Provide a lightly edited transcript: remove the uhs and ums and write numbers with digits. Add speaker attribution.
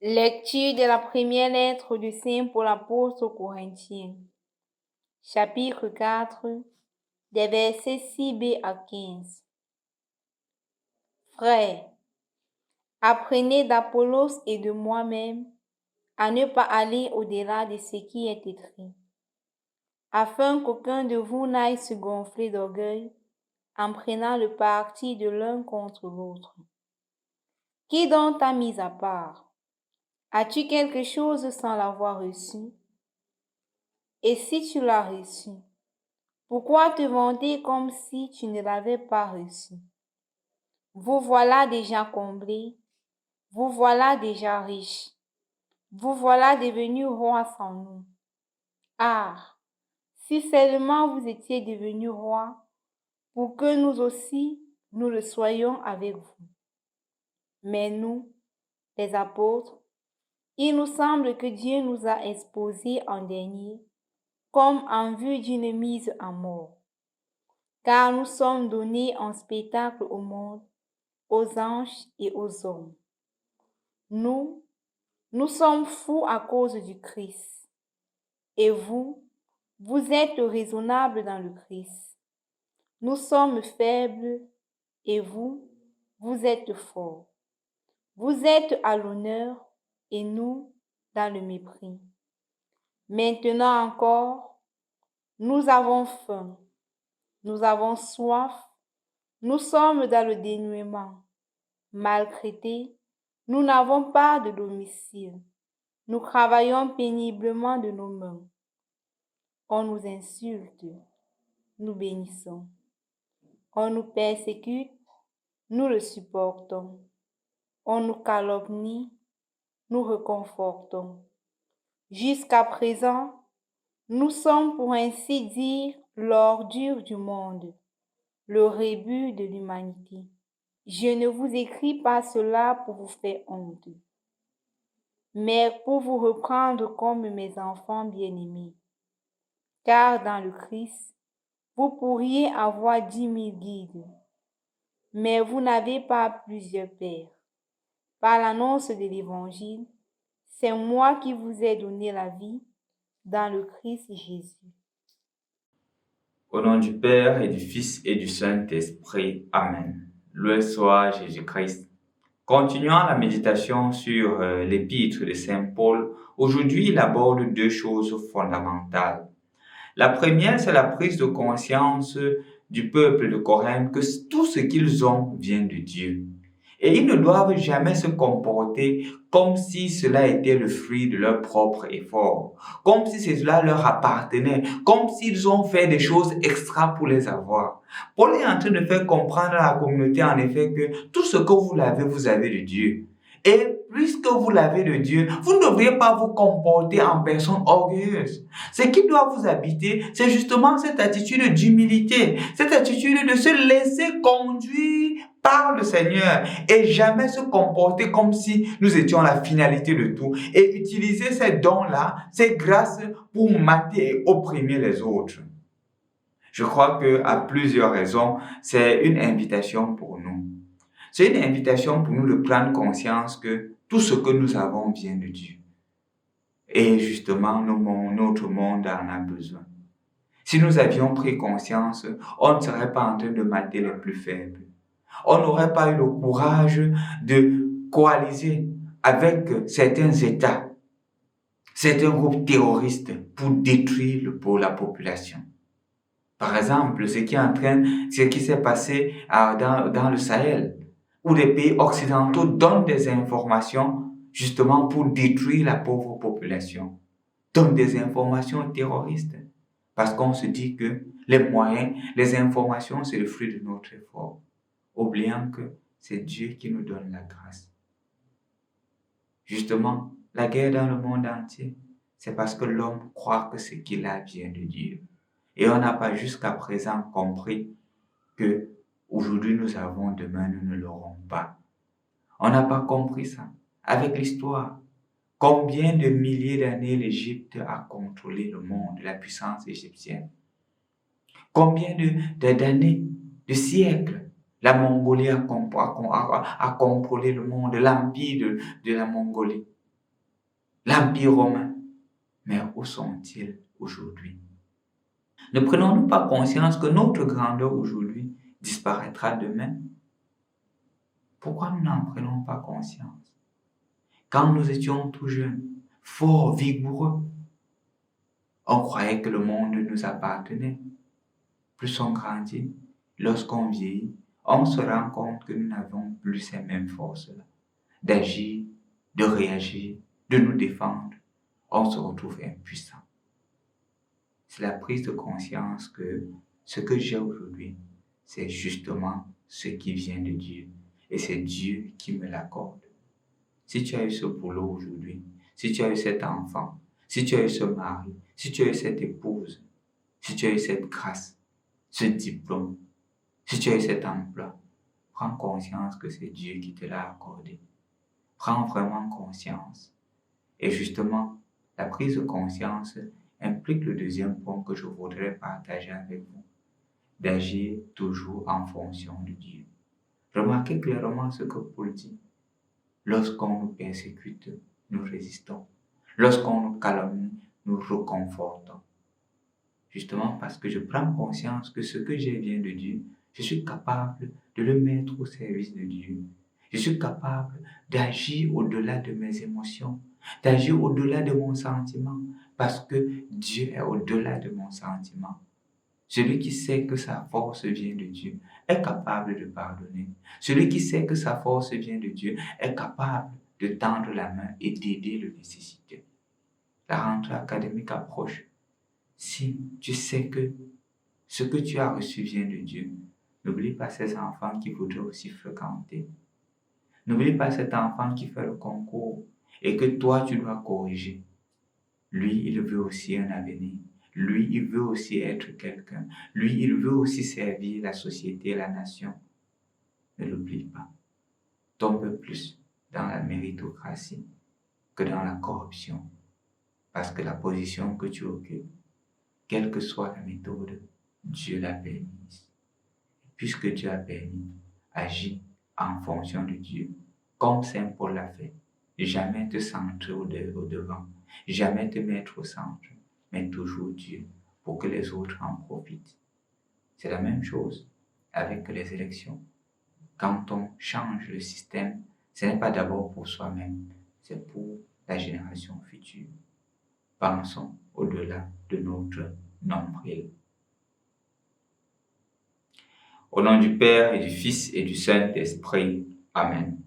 Speaker 1: Lecture de la première lettre de Saint Paul apôtre aux Corinthiens, chapitre 4, des versets 6b à 15. Frères, apprenez d'Apollos et de moi-même à ne pas aller au-delà de ce qui est écrit, afin qu'aucun de vous n'aille se gonfler d'orgueil en prenant le parti de l'un contre l'autre. Qui donc t'a mis à part? As-tu quelque chose sans l'avoir reçu? Et si tu l'as reçu, pourquoi te vanter comme si tu ne l'avais pas reçu? Vous voilà déjà comblés, vous voilà déjà riches, vous voilà devenus rois sans nous. Ah, si seulement vous étiez devenus rois, pour que nous aussi, nous le soyons avec vous. Mais nous, les apôtres, il nous semble que Dieu nous a exposés en dernier, comme en vue d'une mise à mort. Car nous sommes donnés en spectacle au monde, aux anges et aux hommes. Nous sommes fous à cause du Christ. Et vous êtes raisonnables dans le Christ. Nous sommes faibles et vous êtes forts. Vous êtes à l'honneur et nous dans le mépris. Maintenant encore, nous avons faim, nous avons soif, nous sommes dans le dénuement, maltraités, nous n'avons pas de domicile, nous travaillons péniblement de nos mains. On nous insulte, nous bénissons. On nous persécute, nous le supportons. On nous calomnie, nous réconfortons. Jusqu'à présent, nous sommes pour ainsi dire l'ordure du monde, le rebut de l'humanité. Je ne vous écris pas cela pour vous faire honte, mais pour vous reprendre comme mes enfants bien-aimés. Car dans le Christ, vous pourriez avoir 10 000 guides, mais vous n'avez pas plusieurs pères. Par l'annonce de l'Évangile, c'est moi qui vous ai donné la vie dans le Christ Jésus.
Speaker 2: Au nom du Père et du Fils et du Saint-Esprit. Amen. Loué soit Jésus-Christ. Continuant la méditation sur l'épître de Saint Paul, aujourd'hui il aborde deux choses fondamentales. La première, c'est la prise de conscience du peuple de Corinthe que tout ce qu'ils ont vient de Dieu. Et ils ne doivent jamais se comporter comme si cela était le fruit de leur propre effort, comme si cela leur appartenait, comme s'ils ont fait des choses extra pour les avoir. Paul est en train de faire comprendre à la communauté en effet que tout ce que vous avez de Dieu. Et puisque vous l'avez de Dieu, vous ne devriez pas vous comporter en personne orgueilleuse. Ce qui doit vous habiter, c'est justement cette attitude d'humilité, cette attitude de se laisser conduire par le Seigneur et jamais se comporter comme si nous étions la finalité de tout et utiliser ces dons-là, ces grâces pour mater et opprimer les autres. Je crois que à plusieurs raisons, c'est une invitation pour nous. C'est une invitation pour nous de prendre conscience que tout ce que nous avons vient de Dieu. Et justement, notre monde en a besoin. Si nous avions pris conscience, on ne serait pas en train de mater les plus faibles. On n'aurait pas eu le courage de coaliser avec certains États, certains groupes terroristes pour détruire la population. Par exemple, ce qui s'est passé dans le Sahel, où les pays occidentaux donnent des informations justement pour détruire la pauvre population, donnent des informations terroristes, parce qu'on se dit que les moyens, les informations, c'est le fruit de notre effort, oubliant que c'est Dieu qui nous donne la grâce. Justement, la guerre dans le monde entier, c'est parce que l'homme croit que ce qu'il a vient de Dieu. Et on n'a pas jusqu'à présent compris que aujourd'hui nous avons, demain nous ne l'aurons pas. On n'a pas compris ça. Avec l'histoire, combien de milliers d'années l'Égypte a contrôlé le monde, la puissance égyptienne? Combien d'années, de siècles, la Mongolie a contrôlé le monde, l'empire de la Mongolie? l'Empire romain. Mais où sont-ils aujourd'hui? Ne prenons-nous pas conscience que notre grandeur aujourd'hui disparaîtra demain? Pourquoi nous n'en prenons pas conscience? Quand nous étions tout jeunes, forts, vigoureux, on croyait que le monde nous appartenait. Plus on grandit, lorsqu'on vieillit, on se rend compte que nous n'avons plus ces mêmes forces-là, d'agir, de réagir, de nous défendre. On se retrouve impuissant. C'est la prise de conscience que ce que j'ai aujourd'hui, c'est justement ce qui vient de Dieu. Et c'est Dieu qui me l'accorde. Si tu as eu ce boulot aujourd'hui, si tu as eu cet enfant, si tu as eu ce mari, si tu as eu cette épouse, si tu as eu cette grâce, ce diplôme, si tu as eu cet emploi, prends conscience que c'est Dieu qui te l'a accordé. Prends vraiment conscience. Et justement, la prise de conscience implique le deuxième point que je voudrais partager avec vous, d'agir toujours en fonction de Dieu. Remarquez clairement ce que Paul dit. Lorsqu'on nous persécute, nous résistons. Lorsqu'on nous calomnie, nous reconfortons. Justement parce que je prends conscience que ce que j'ai vient de Dieu, je suis capable de le mettre au service de Dieu. Je suis capable d'agir au-delà de mes émotions, d'agir au-delà de mon sentiment, parce que Dieu est au-delà de mon sentiment. Celui qui sait que sa force vient de Dieu est capable de pardonner. Celui qui sait que sa force vient de Dieu est capable de tendre la main et d'aider le nécessité. La rentrée académique approche. Si tu sais que ce que tu as reçu vient de Dieu, n'oublie pas ces enfants qui voudraient aussi fréquenter. N'oublie pas cet enfant qui fait le concours et que toi tu dois corriger. Lui, il veut aussi un avenir. Lui, il veut aussi être quelqu'un. Lui, il veut aussi servir la société, la nation. Ne l'oublie pas. Tombe plus dans la méritocratie que dans la corruption. Parce que la position que tu occupes, quelle que soit la méthode, Dieu l'a permise. Puisque Dieu a permis, agis en fonction de Dieu, comme Saint Paul l'a fait. Jamais te centrer au devant, jamais te mettre au centre, mais toujours Dieu, pour que les autres en profitent. C'est la même chose avec les élections. Quand on change le système, ce n'est pas d'abord pour soi-même, c'est pour la génération future. Pensons au-delà de notre nombril. Au nom du Père et du Fils et du Saint-Esprit. Amen.